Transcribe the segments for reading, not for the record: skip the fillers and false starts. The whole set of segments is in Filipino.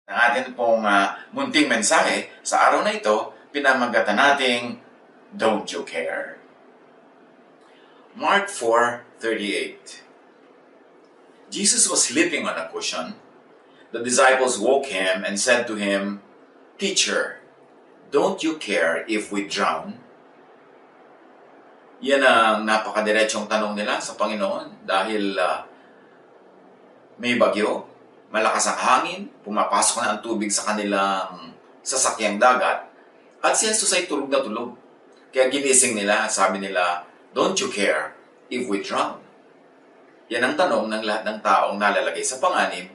Ang atin pong munting mensahe sa araw na ito, pinamagatan nating Don't You Care? Mark 4:38. Jesus was sleeping on a cushion. The disciples woke him and said to him, "Teacher, don't you care if we drown?" Yan ang napakadiretsong tanong nila sa Panginoon dahil may bagyo, malakas ang hangin, pumapasok na ang tubig sa kanilang sasakyang dagat, at si Jesus ay tulog na tulog. Kaya ginising nila, sabi nila, "Don't you care if we drown?" Yan ang tanong ng lahat ng taong nalalagay sa panganib,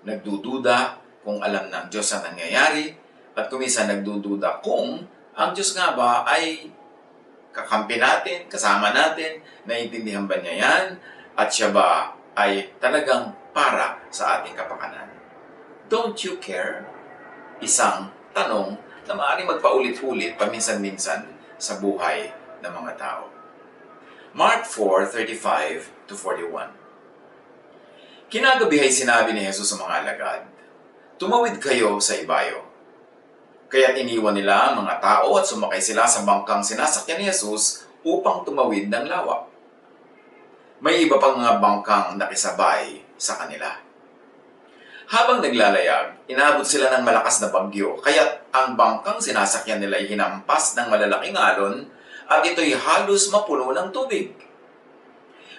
nagdududa kung alam ng Diyos ang nangyayari, at kuminsan nagdududa kung ang Diyos nga ba ay kakampi natin, kasama natin, naiintindihan ba niya yan, at siya ba ay talagang para sa ating kapakanan. Don't you care? Isang tanong na maaaring magpaulit-ulit paminsan-minsan sa buhay ng mga tao. Mark 4:35-41. Kinagabi ay sinabi ni Jesus sa mga alagad, "Tumawid kayo sa ibayo." Kaya't iniwan nila ang mga tao at sumakay sila sa bangkang sinasakyan ni Jesus upang tumawid ng lawa. May iba pang mga bangkang nakisabay sa kanila. Habang naglalayag, inabot sila ng malakas na bagyo, kaya't ang bangkang sinasakyan nila ay hinampas ng malalaking alon at ito'y halos mapuno ng tubig.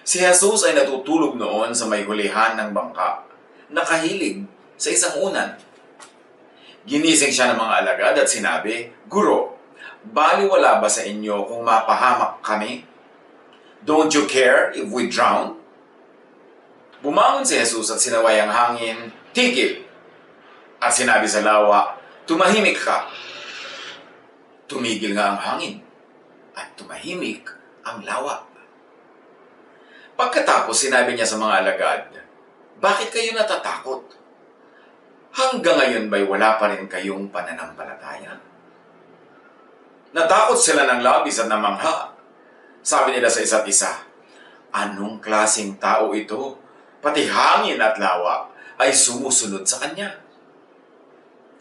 Si Jesus ay natutulog noon sa may hulihan ng bangka, nakahilig sa isang unan. Ginising siya ng mga alagad at sinabi, "Guro, baliwala ba sa inyo kung mapahamak kami? Don't you care if we drown?" Bumangon si Jesus at sinaway ang hangin, "Tigil!" At sinabi sa lawa, "Tumahimik ka." Tumigil nga ang hangin at tumahimik ang lawa. Pagkatapos sinabi niya sa mga alagad, "Bakit kayo natatakot? Hanggang ngayon ba'y wala pa rin kayong pananampalataya?" Natakot sila ng labis at namangha. Sabi nila sa isa't isa, "Anong klaseng tao ito? Pati hangin at lawa ay sumusunod sa kanya."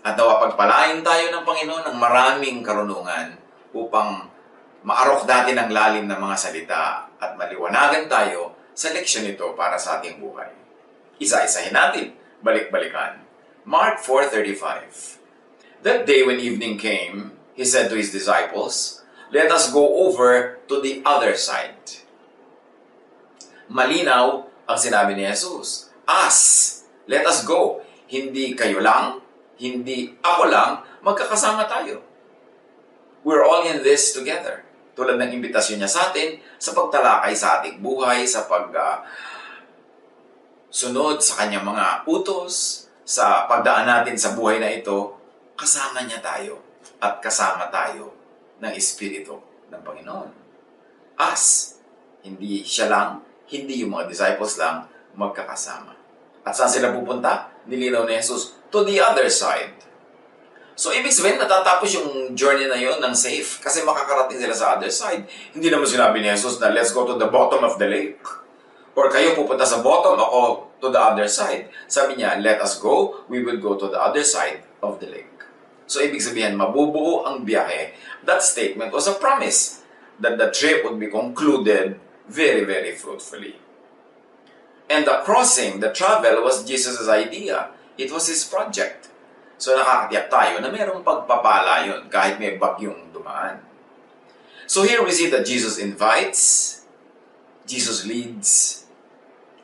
At nawa pagpalain tayo ng Panginoon ng maraming karunungan upang maarok natin ang lalim ng mga salita at maliwanagan tayo sa leksyon nito para sa ating buhay. Isa-isahin natin, balik-balikan. Mark 4:35. That day when evening came, he said to his disciples, "Let us go over to the other side." Malinaw ang sinabi ni Jesus. Us, let us go. Hindi kayo lang, hindi ako lang, magkakasama tayo. We're all in this together. Tulad ng imbitasyon niya sa atin sa pagtalakay sa ating buhay, sa sunod sa kanyang mga utos, sa pagdaan natin sa buhay na ito, kasama niya tayo at kasama tayo ng Espiritu ng Panginoon. Us, hindi siya lang, hindi yung mga disciples lang magkakasama. At saan sila pupunta? Nilinaw ni Jesus, to the other side. So, ibig sabihin, natatapos yung journey na yon ng safe kasi makakarating sila sa other side. Hindi naman sinabi ni Jesus na let's go to the bottom of the lake. Or kayo pupunta sa bottom, ako to the other side. Sabi niya, let us go, we will go to the other side of the lake. So, ibig sabihin, mabubuo ang biyahe. That statement was a promise that the trip would be concluded very, very fruitfully. And the crossing, the travel, was Jesus' idea. It was His project. So, nakakatiyak tayo na mayroong pagpapala yun kahit may bagyong dumaan. So, here we see that Jesus invites, Jesus leads,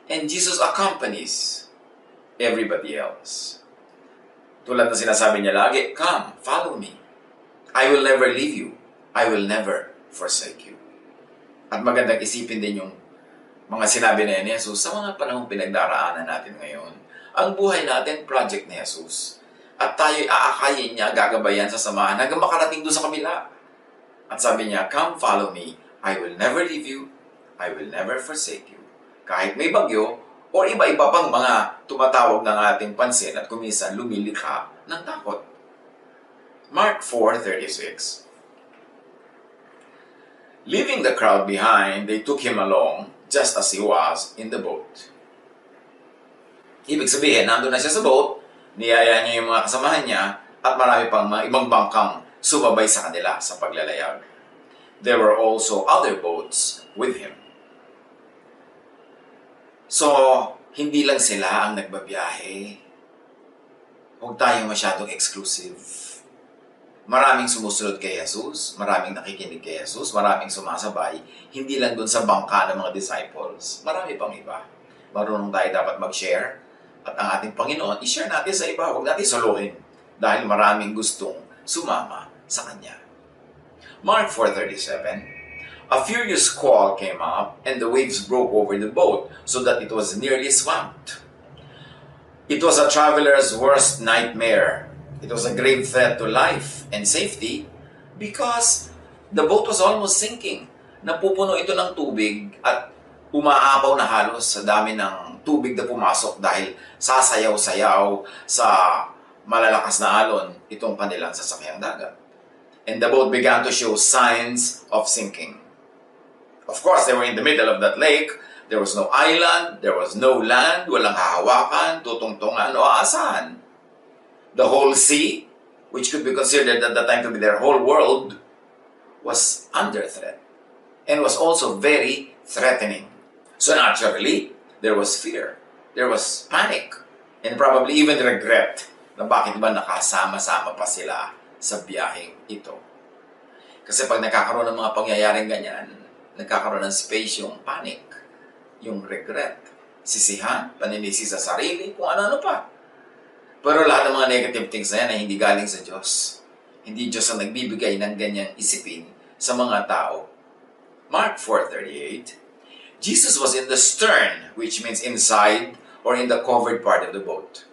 and Jesus accompanies everybody else. Tulad na sinasabi niya lagi, "Come, follow me. I will never leave you. I will never forsake you." At magandang isipin din yung mga sinabi na ni Jesus sa mga panahong pinagdaraanan natin ngayon. Ang buhay natin, project ni Jesus. At tayo'y aakayin niya, gagabayan sa samahan hanggang makarating doon sa kabila. At sabi niya, "Come, follow me. I will never leave you. I will never forsake you." Kahit may bagyo, o iba-iba pang mga tumatawag ng ating pansin at kuminsan lumilikha ng takot. Mark 4:36. Leaving the crowd behind, they took him along just as he was in the boat. Ibig sabihin, nandun na siya sa boat, Niyaya niya yung mga kasamahan niya at marami pang mga ibang bangkang sumabay sa kanila sa paglalayag. There were also other boats with him. So, hindi lang sila ang nagbabiyahe. Huwag tayong masyadong exclusive. Maraming sumusunod kay Jesus, maraming nakikinig kay Jesus, maraming sumasabay, hindi lang dun sa bangka ng mga disciples. Marami pang iba. Marunong tayo dapat mag-share at ang ating Panginoon, i-share natin sa iba, huwag natin solohin dahil maraming gustong sumama sa Kanya. Mark 4:37. A furious squall came up and the waves broke over the boat so that it was nearly swamped. It was a traveler's worst nightmare. It was a grave threat to life and safety because the boat was almost sinking. Napupuno ito ng tubig at umaapaw na halos sa dami ng tubig na pumasok dahil sasayaw-sayaw sa malalakas na alon itong kanilang sasakyang dagat. And the boat began to show signs of sinking. Of course, they were in the middle of that lake. There was no island, there was no land, walang hahawakan, tutungtungan o aasahan. The whole sea, which could be considered at that time to be their whole world, was under threat and was also very threatening. So naturally, there was fear, there was panic, and probably even regret na bakit ba nakasama-sama pa sila sa biyaheng ito. Kasi pag nakakaroon ng mga pangyayaring ganyan, nagkakaroon ng space yung panic, yung regret, sisihan, paninisi sa sarili, kung ano-ano pa. Pero lahat ng mga negative things na yan ay hindi galing sa Diyos. Hindi Diyos ang nagbibigay ng ganyang isipin sa mga tao. Mark 4:38, Jesus was in the stern, which means inside or in the covered part of the boat,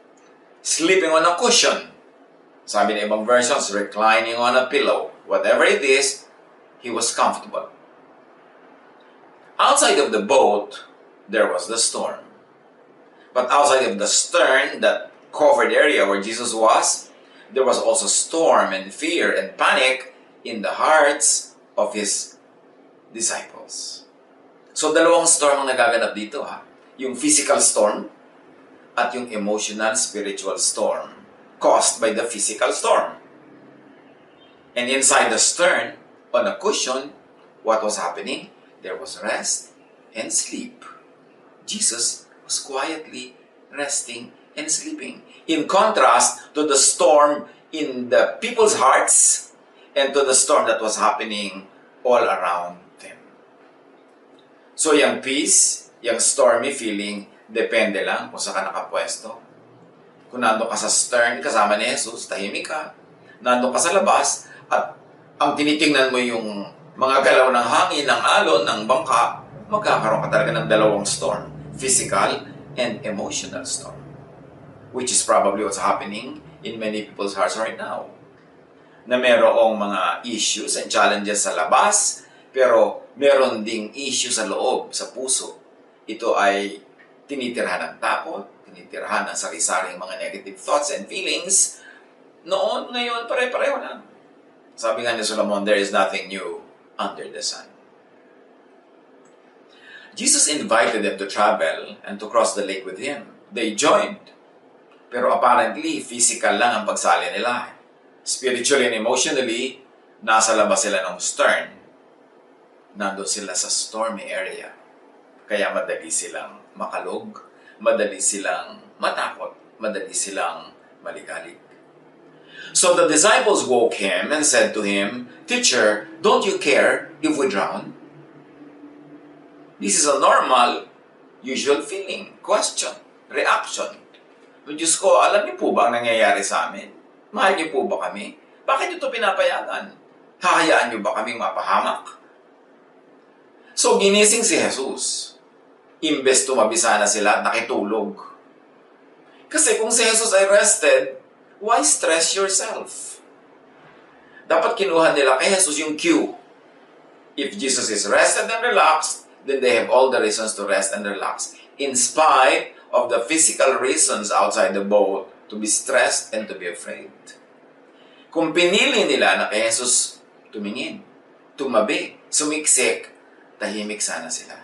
sleeping on a cushion. Sabi ng ibang versions, reclining on a pillow. Whatever it is, he was comfortable. Outside of the boat, there was the storm. But outside of the stern, that covered area where Jesus was, there was also storm and fear and panic in the hearts of his disciples. So dalawang storm ang nagaganap dito ha. Yung physical storm at yung emotional, spiritual storm caused by the physical storm. And inside the stern, on a cushion, what was happening? There was rest and sleep. Jesus was quietly resting and sleeping. In contrast to the storm in the people's hearts and to the storm that was happening all around them. So yung peace, yung stormy feeling, depende lang kung saan ka nakapwesto. Kung nandun ka sa stern, kasama ni Jesus, tahimik ka. Nandun ka sa labas, at ang tinitingnan mo yung mga galaw ng hangin, ng alon, ng bangka, magkakaroon ka talaga ng dalawang storm. Physical and emotional storm. Which is probably what's happening in many people's hearts right now. Na merong mga issues and challenges sa labas, pero meron ding issue sa loob, sa puso. Ito ay tinitirhan ng takot, tinitirhan ng sari-saring mga negative thoughts and feelings. Noon, ngayon, pare-pareho lang. Sabi nga ni Solomon, there is nothing new under the sun. Jesus invited them to travel and to cross the lake with him. They joined. Pero apparently, physical lang ang pagsali nila. Spiritually and emotionally, nasa labas sila ng stern. Nandun sila sa stormy area. Kaya madali silang makalog, madali silang matakot, madali silang maligalig. So the disciples woke him and said to him, "Teacher, don't you care if we drown?" This is a normal, usual feeling, question, reaction. Diyos ko, alam niyo po ba ang nangyayari sa amin? Mahal niyo po ba kami? Bakit niyo ito pinapayagan? Hahayaan niyo ba kaming mapahamak? So ginising si Jesus. Imbes tumabi sana sila, nakitulog. Kasi kung si Jesus ay rested, why stress yourself? Dapat kinuha nila kay Jesus yung cue. If Jesus is rested and relaxed, then they have all the reasons to rest and relax. In spite of the physical reasons outside the boat to be stressed and to be afraid. Kung pinili nila na kay Jesus tumingin, tumabi, sumiksik, tahimik sana sila.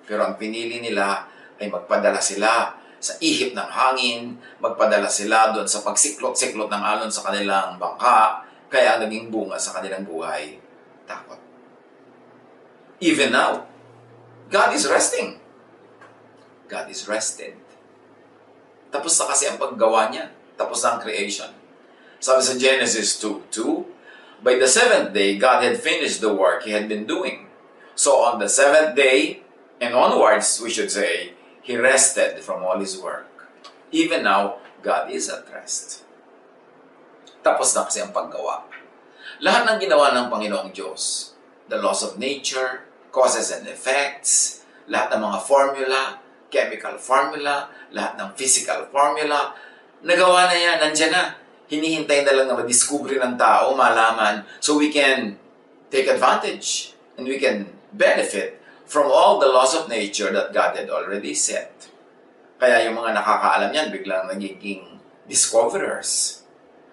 Pero ang pinili nila ay magpadala sila sa ihip ng hangin, magpadala sila doon sa pagsiklot-siklot ng alon sa kanilang bangka, kaya ang naging bunga sa kanilang buhay, takot. Even now, God is resting. God is rested. Tapos na kasi ang paggawa niya. Tapos na ang creation. Sabi sa Genesis 2:2, by the seventh day, God had finished the work He had been doing. So on the seventh day, and onwards, we should say, He rested from all His work. Even now, God is at rest. Tapos na kasi ang paggawa. Lahat ng ginawa ng Panginoong Diyos, the laws of nature, causes and effects, lahat ng mga formula, chemical formula, lahat ng physical formula, nagawa na yan, nandyan na. Hinihintay na lang na madiskubre ng tao, malaman, so we can take advantage and we can benefit from all the laws of nature that God had already set. Kaya yung mga nakakaalam yan, biglang nagiging discoverers.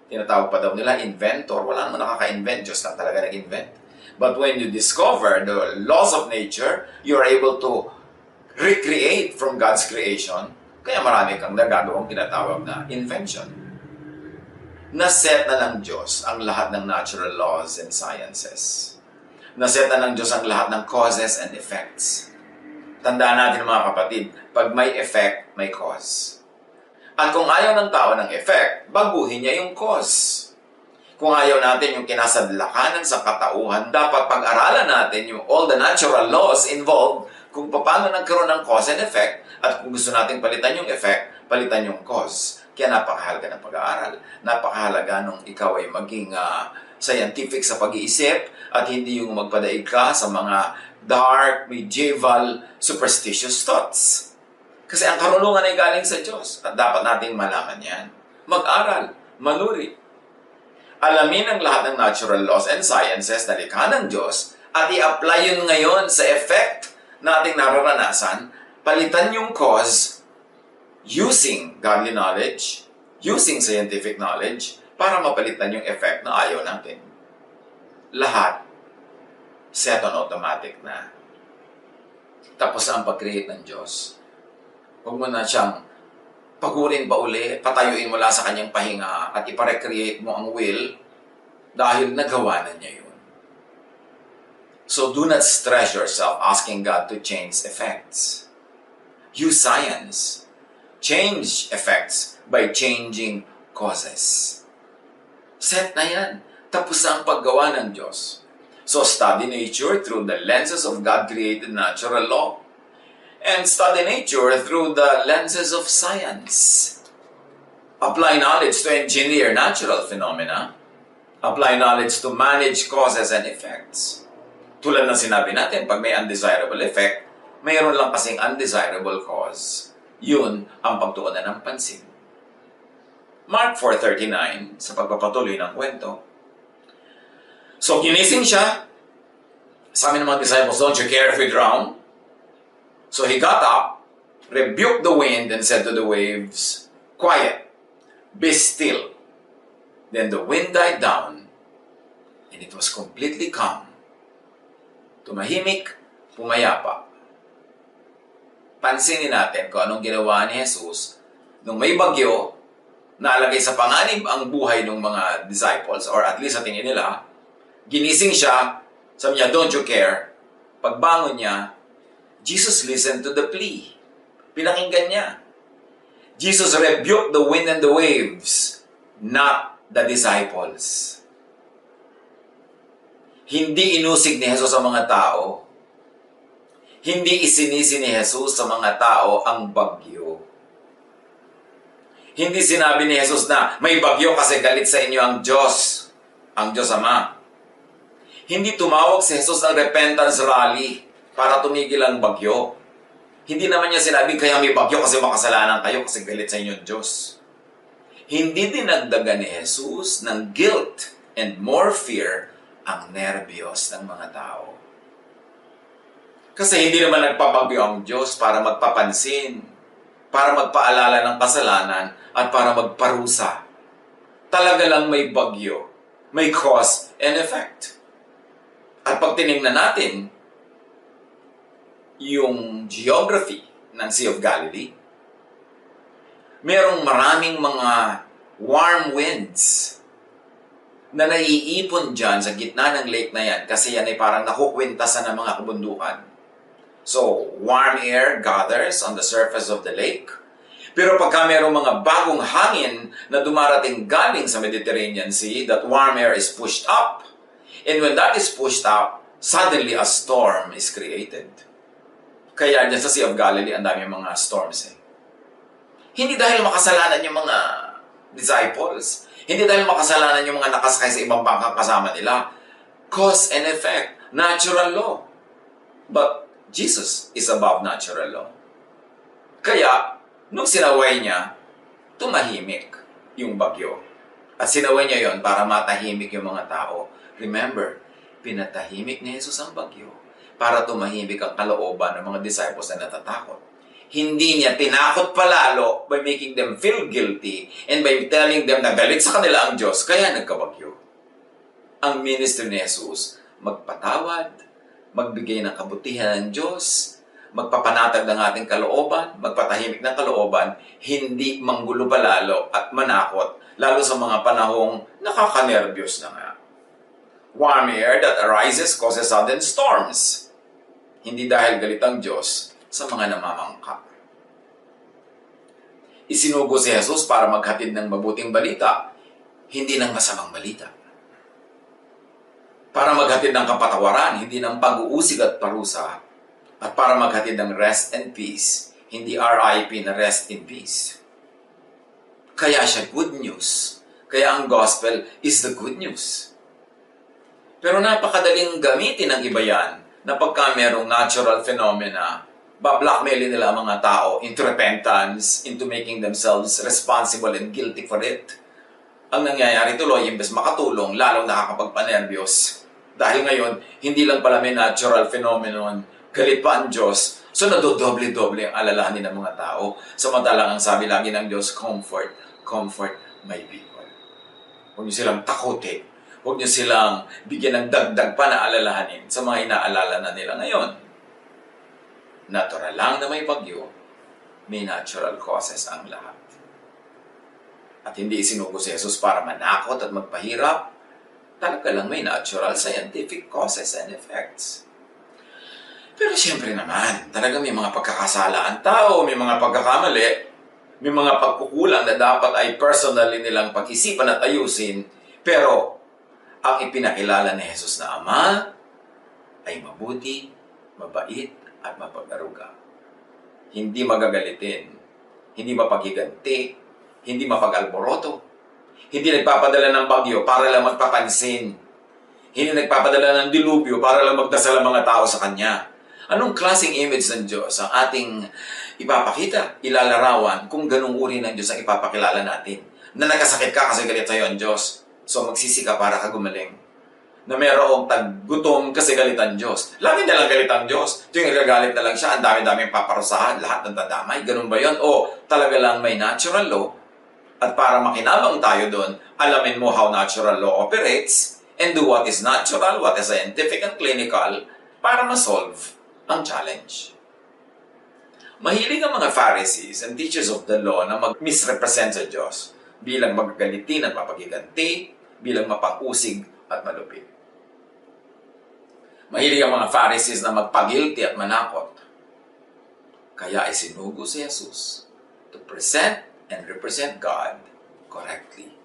Tinatawag pa daw nila inventor. Wala naman nakaka-invent, Diyos lang talaga nag-invent. But when you discover the laws of nature, you're able to recreate from God's creation. Kaya marami kang nagagawang tinatawag na invention. Naset na ng Diyos ang lahat ng natural laws and sciences. Naset na ng Diyos ang lahat ng causes and effects. Tandaan natin mga kapatid, pag may effect, may cause. At kung ayaw ng tao ng effect, baguhin niya yung cause. Kung ayaw natin yung kinasadlakanan sa katauhan, dapat pag-aralan natin yung all the natural laws involved kung paano nagkaroon ng cause and effect, at kung gusto natin palitan yung effect, palitan yung cause. Kaya napakahalaga ng pag-aaral. Napakahalaga nung ikaw ay maging scientific sa pag-iisip at hindi yung magpadaig ka sa mga dark, medieval, superstitious thoughts. Kasi ang karunungan ay galing sa Diyos at dapat nating malaman yan. Mag-aral, manuri. Alamin ang lahat ng natural laws and sciences na likha ng Diyos at i-apply yun ngayon sa effect na ating nararanasan, palitan yung cause using godly knowledge, using scientific knowledge, para mapalitan yung effect na ayaw natin. Lahat, set on automatic na. Tapos ang pag-create ng Diyos. Huwag mo na siyang pagurin pa uli, patayuin mo lang sa kanyang pahinga at iparecreate mo ang will dahil nagawa na niya yun. So do not stress yourself asking God to change effects. Use science. Change effects by changing causes. Set na yan. Tapos na ang paggawa ng Diyos. So study nature through the lenses of God-created natural law. And study nature through the lenses of science. Apply knowledge to engineer natural phenomena. Apply knowledge to manage causes and effects. Tulad ng sinabi natin, pag may undesirable effect, mayroon lang kasing undesirable cause. Yun ang pagtuunan ng pansin. Mark 4:39, sa pagpapatuloy ng kwento. So, ginising siya. Sabi ng mga disciples, don't you care if we drown? So he got up, rebuked the wind, and said to the waves, quiet, be still. Then the wind died down, and it was completely calm. Tumahimik, pumayapa. Pansinin natin kung anong ginawa ni Jesus nung may bagyo, nalagay sa panganib ang buhay ng mga disciples, or at least sa tingin nila, ginising siya, sabi niya, don't you care? Pagbangon niya, Jesus listened to the plea. Pinakinggan niya. Jesus rebuked the wind and the waves, not the disciples. Hindi inusig ni Jesus ang mga tao. Hindi isinisi ni Jesus sa mga tao ang bagyo. Hindi sinabi ni Jesus na may bagyo kasi galit sa inyo ang Diyos Ama. Hindi tumawag si Jesus ng repentance rally para tumigil ang bagyo. Hindi naman niya sinabi, kaya may bagyo kasi makasalanan kayo kasi galit sa inyo ang Diyos. Hindi dinagdagan ni Jesus ng guilt and more fear ang nerbiyos ng mga tao. Kasi hindi naman nagpabagyo ang Diyos para magpapansin, para magpaalala ng kasalanan, at para magparusa. Talaga lang may bagyo, may cause and effect. At pag tinignan natin yung geography ng Sea of Galilee, merong maraming mga warm winds na naiipon dyan sa gitna ng lake na yan kasi yan ay parang nakukwintasan ng mga kabundukan. So, warm air gathers on the surface of the lake. Pero pagka merong mga bagong hangin na dumarating galing sa Mediterranean Sea, that warm air is pushed up. And when that is pushed up, suddenly a storm is created. Kaya dyan sa Sea of Galilee, ang dami mga storms. Hindi dahil makasalanan yung mga disciples. Hindi dahil makasalanan yung mga nakasakay sa ibang bangkang kasama nila. Cause and effect. Natural law. But Jesus is above natural law. Kaya, nung sinaway niya, tumahimik yung bagyo. At sinaway niya yon para matahimik yung mga tao. Remember, pinatahimik ni Jesus ang bagyo para tumahimik ang kalooban ng mga disciples na natatakot. Hindi niya tinakot palalo by making them feel guilty and by telling them na galit sa kanila ang Diyos, kaya nagkabagyo. Ang ministry ni Jesus, magpatawad, magbigay ng kabutihan ng Diyos, magpapanatag ng ating kalooban, magpatahimik ng kalooban, hindi manggulo palalo at manakot, lalo sa mga panahong nakakanerbiyos na nga. Warm air that arises causes sudden storms. Hindi dahil galit ang Diyos sa mga namamangka. Isinugo si Jesus para maghatid ng mabuting balita, hindi ng masamang balita. Para maghatid ng kapatawaran, hindi ng pag-uusig at parusa. At para maghatid ng rest and peace, hindi RIP na rest in peace. Kaya siya good news. Kaya ang gospel is the good news. Pero napakadaling gamitin ng iba yan na pagka merong natural phenomena, ba-blackmailin nila ang mga tao into repentance, into making themselves responsible and guilty for it. Ang nangyayari tuloy, imbes makatulong, lalong nakakapagpanervyos. Dahil ngayon, hindi lang pala may natural phenomenon, galit pa ang Diyos, so nadodoble-doble ang alalahanin ng mga tao. Samantalang ang sabi lagi ng Diyos, comfort, comfort my people. Huwag niyo silang takutin. Huwag niyo silang bigyan ng dagdag pa na alalahanin sa mga inaalala na nila ngayon. Natural lang na may bagyo, may natural causes ang lahat. At hindi isinugo si Jesus para manakot at magpahirap, talaga lang may natural scientific causes and effects. Pero siyempre naman, talaga may mga pagkakasala ang tao, may mga pagkakamali, may mga pagkukulang na dapat ay personally nilang pag-isipan at ayusin, pero ang ipinakilala ni Jesus na Ama ay mabuti, mabait, at mapag-aruga. Hindi magagalitin, hindi mapaghiganti, hindi mapag-alboroto, hindi nagpapadala ng bagyo para lang magpapansin, hindi nagpapadala ng dilubyo para lang magdasal ang mga tao sa Kanya. Anong klaseng image ng Diyos ang ating ipapakita, ilalarawan kung ganung uri ng Diyos ang ipapakilala natin? Na nagkasakit ka kasi galit sa'yo ang Diyos, so magsisi ka para ka gumaling. Na mayroong taggutom kasi galit ang Diyos. Lagi na lang galit ang Diyos. Tuwing nagagalit na lang siya, ang dami-daming paparusahan, lahat ng dadamay. Ganun ba yun? O talaga lang may natural law? At para makinabang tayo doon, alamin mo how natural law operates and do what is natural, what is scientific and clinical para ma-solve ang challenge. Mahilig ang mga Pharisees and teachers of the law na mag-misrepresent sa Diyos bilang magagalitin at mapagiganti, bilang mapag-usig at malupit. Mahilig ang mga Pharisees na magpagilty at manakot. Kaya ay sinugo si Jesus to present and represent God correctly.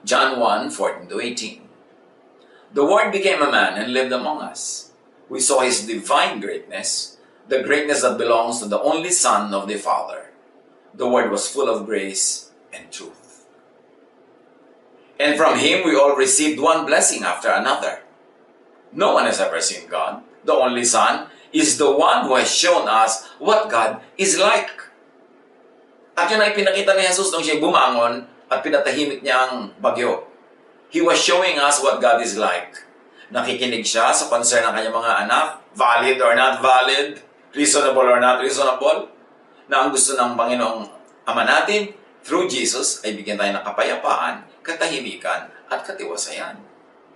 John 1:14-18. The Word became a man and lived among us. We saw His divine greatness, the greatness that belongs to the only Son of the Father. The Word was full of grace and truth. And from Him we all received one blessing after another. No one has ever seen God. The only Son is the one who has shown us what God is like. At yun ay pinakita ni Jesus nung siya bumangon at pinatahimik niya ang bagyo. He was showing us what God is like. Nakikinig siya sa concern ng kanyang mga anak, valid or not valid, reasonable or not reasonable, na ang gusto ng Panginoong Ama natin, through Jesus, ay bigyan tayo ng kapayapaan, katahimikan, at katiwasayan.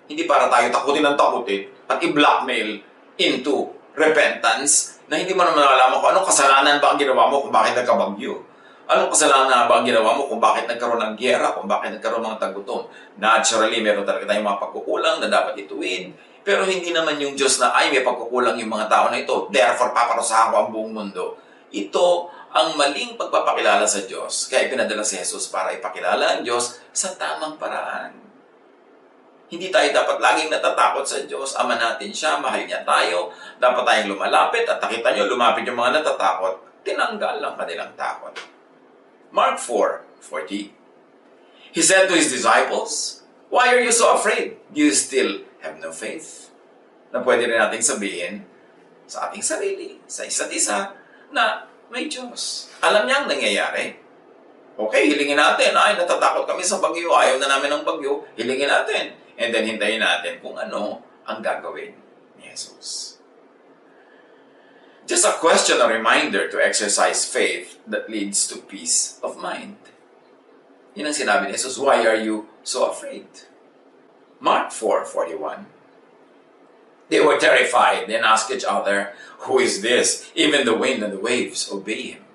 Hindi para tayo takutin ng takutin at i-blackmail into repentance na hindi mo naman alam kung anong kasalanan ba ang ginawa mo kung bakit nagkabagyo. Anong kasalanan na ba ang ginawa mo kung bakit nagkaroon ng giyera, kung bakit nagkaroon ng mga tagutom? Naturally, meron talaga tayong mga pagkukulang na dapat ituwid. Pero hindi naman yung Diyos na, ay, may pagkukulang yung mga tao na ito, therefore paparusahan ko ang buong mundo. Ito ang maling pagpapakilala sa Diyos. Kaya pinadala si Jesus para ipakilala ang Diyos sa tamang paraan. Hindi tayo dapat laging natatakot sa Diyos. Ama natin siya, mahal niya tayo. Dapat tayong lumalapit at nakita nyo, lumapit yung mga natatakot. Tinanggal ang kanilang takot. Mark 4:40. He said to his disciples, "Why are you so afraid? Do you still have no faith?" Na pwede rin nating sabihin sa ating sarili, sa isa't isa, na may Diyos. Alam niya ang nangyayari. Okay, hilingin natin. Ay, natatakot kami sa bagyo. Ayaw na namin ng bagyo. Hilingin natin. And then hintayin natin kung ano ang gagawin ni Jesus. Just a question, a reminder to exercise faith that leads to peace of mind. Yun ang sinabi ni Jesus, why are you so afraid? Mark 4:41. They were terrified and asked each other, "Who is this? Even the wind and the waves obey him."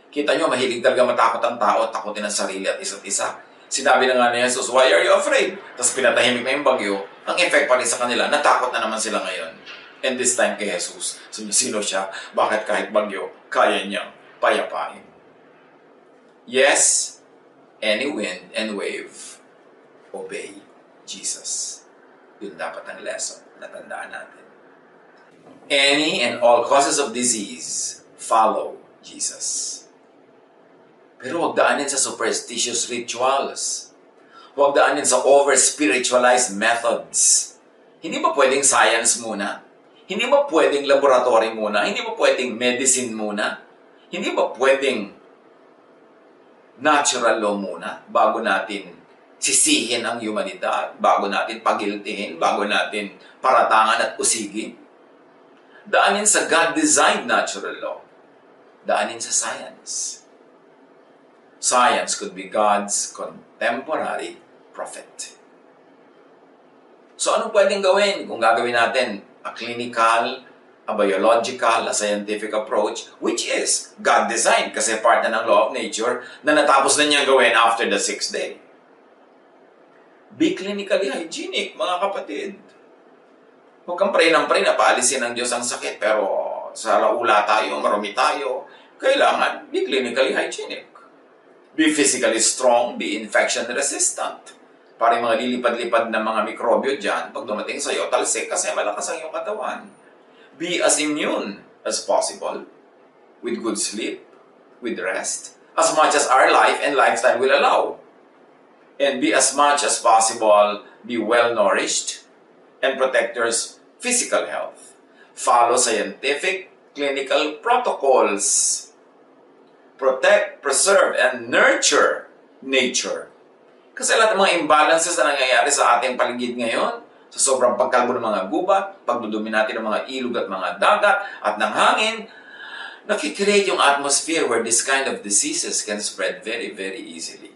Kita nyo, mahilig talaga matakot ang tao, takutin ang sarili at isa't isa. Sinabi na nga ni Jesus, why are you afraid? Tapos pinatahimik na yung bagyo. Ang effect pa rin sa kanila, natakot na naman sila ngayon. And this time kay Jesus, sino siya? Bakit kahit bagyo, kaya niyang payapain? Yes, any wind and wave, obey Jesus. Yun dapat ang lesson na tandaan natin. Any and all causes of disease, follow Jesus. Pero huwag daanin sa superstitious rituals. Huwag daanin sa over-spiritualized methods. Hindi ba pwedeng science muna? Hindi ba pwedeng laboratory muna? Hindi ba pwedeng medicine muna? Hindi ba pwedeng natural law muna bago natin sisihin ang humanidad, bago natin pagiltihin, bago natin paratangan at usigin? Daanin sa God-designed natural law. Daanin sa science. Science could be God's contemporary prophet. So anong pwedeng gawin kung gagawin natin a clinical, a biological, a scientific approach, which is God-designed kasi part na ng law of nature na natapos na niyang gawin after the 6th day. Be clinically hygienic, mga kapatid. Huwag kang pray ng pray na paalisin ng Diyos ang sakit, pero sa laula tayo, marumi tayo, kailangan be clinically hygienic. Be physically strong, be infection resistant. Para yung mga lilipad-lipad na mga mikrobyo dyan, pag dumating sa'yo, talsik kasi malakas ang iyong katawan. Be as immune as possible, with good sleep, with rest, as much as our life and lifestyle will allow. And be as much as possible, be well-nourished, and protect your physical health. Follow scientific, clinical protocols. Protect, preserve, and nurture nature. Kasi lahat ng mga imbalances na nangyayari sa ating paligid ngayon, sa sobrang pagkalbo ng mga gubat, pagdudumi natin ng mga ilog at mga dagat at ng hangin, nakikreate yung atmosphere where this kind of diseases can spread very, very easily.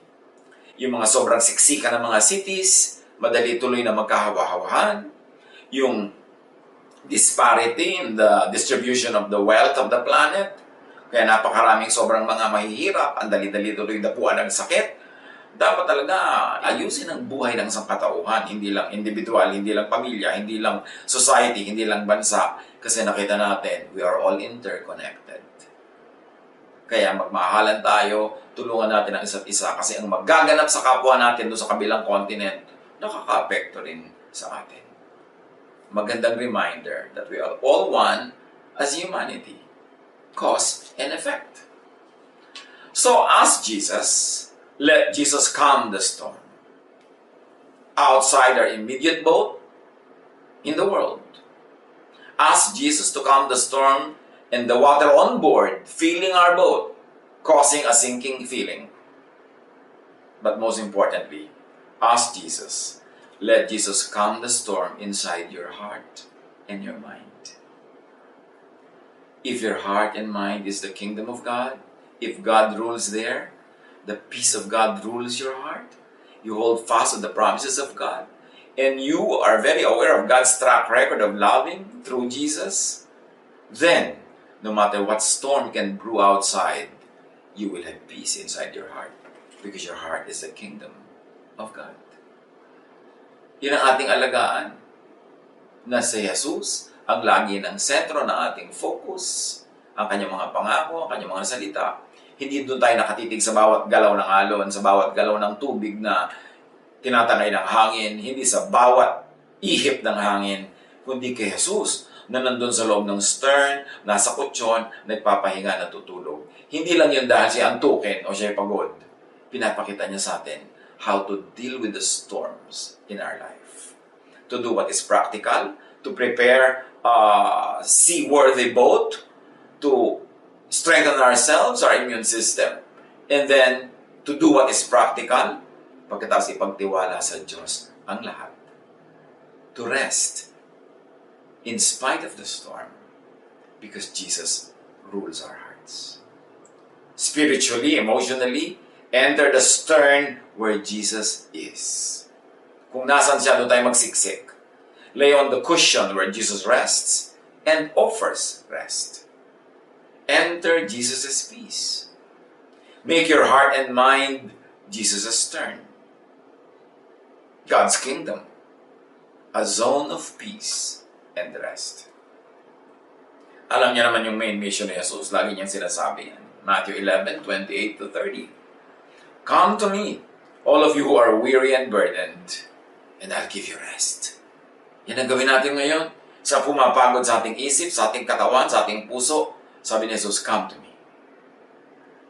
Yung mga sobrang siksikan ng mga cities, madali tuloy na magkahawa-hawahan. Yung disparity in the distribution of the wealth of the planet, kaya napakaraming sobrang mga mahihirap, ang dali-dali tuloy dapuan ng sakit. Dapat talaga ayusin ang buhay ng sangkatauhan, hindi lang individual, hindi lang pamilya, hindi lang society, hindi lang bansa. Kasi nakita natin, we are all interconnected. Kaya magmahalan tayo, tulungan natin ang isa't isa kasi ang magaganap sa kapwa natin doon sa kabilang continent, nakaka-apekto rin sa atin. Magandang reminder that we are all one as humanity. Cause and effect. So ask Jesus, let Jesus calm the storm. Outside our immediate boat, in the world. Ask Jesus to calm the storm and the water on board, filling our boat, causing a sinking feeling. But most importantly, ask Jesus, let Jesus calm the storm inside your heart and your mind. If your heart and mind is the kingdom of God, if God rules there, the peace of God rules your heart, you hold fast to the promises of God, and you are very aware of God's track record of loving through Jesus, then, no matter what storm can brew outside, you will have peace inside your heart because your heart is the kingdom of God. Yun ang ating alagaan, na si Jesus ang lagi ng sentro ng ating focus, ang kanyang mga pangako, ang kanyang mga salita. Hindi doon tayo nakatitig sa bawat galaw ng alon, sa bawat galaw ng tubig na tinatangay ng hangin, hindi sa bawat ihip ng hangin, kundi kay Jesus na nandun sa loob ng stern, nasa kutsyon, nagpapahinga, natutulog. Hindi lang yun dahil siya antukin o siya pagod. Pinapakita niya sa atin how to deal with the storms in our life. To do what is practical, to prepare a seaworthy boat, to strengthen ourselves, our immune system, and then to do what is practical, pagkatapos ipagtiwala sa Diyos ang lahat. To rest in spite of the storm, because Jesus rules our hearts. Spiritually, emotionally, enter the stern where Jesus is. Kung nasan siya, doon tayo magsiksik. Lay on the cushion where Jesus rests and offers rest. Enter Jesus' peace. Make your heart and mind Jesus' stern. God's kingdom, a zone of peace and rest. Alam niya naman yung main mission ni Jesus. Lagi niyang sinasabi yan. Matthew 11:28-30. Come to me, all of you who are weary and burdened, and I'll give you rest. Yan ang gawin natin ngayon. Sa pumapagod sa ating isip, sa ating katawan, sa ating puso, sabi ni Jesus, come to me.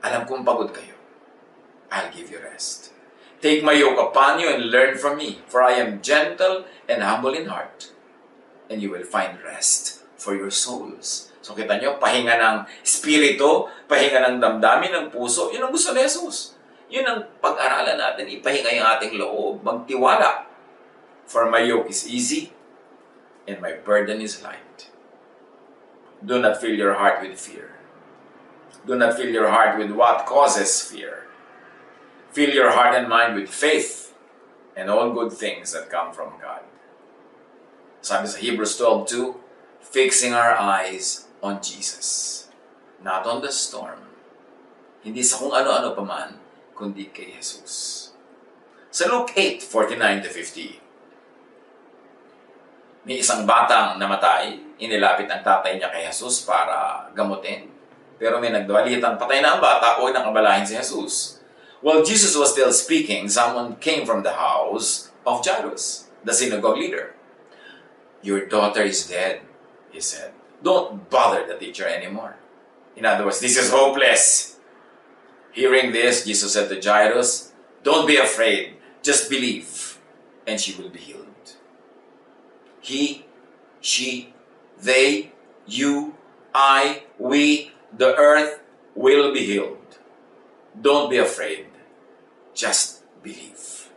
Alam kong pagod kayo. I'll give you rest. Take my yoke upon you and learn from me, for I am gentle and humble in heart, and you will find rest for your souls. So kita nyo, pahinga ng spirito, pahinga ng damdamin, ng puso, yun ang gusto ni Jesus. Yun ang pag-aralan natin, ipahinga yung ating loob, magtiwala. For my yoke is easy, and my burden is light. Do not fill your heart with fear. Do not fill your heart with what causes fear. Fill your heart and mind with faith and all good things that come from God. Sabi sa Hebrews 12:2, fixing our eyes on Jesus, not on the storm. Hindi sa kung ano-ano pa man, kundi kay Jesus. Sa Luke 8:49-50, may isang batang namatay, inilapit ang tatay niya kay Jesus para gamutin. Pero may nagdawalitan, patay na ang bata, huwag nang abalahin si Jesus. While Jesus was still speaking, someone came from the house of Jairus, the synagogue leader. Your daughter is dead, he said. Don't bother the teacher anymore. In other words, this is hopeless. Hearing this, Jesus said to Jairus, don't be afraid, just believe, and she will be healed. He, she, they, you, I, we, the earth will be healed. Don't be afraid. Just believe.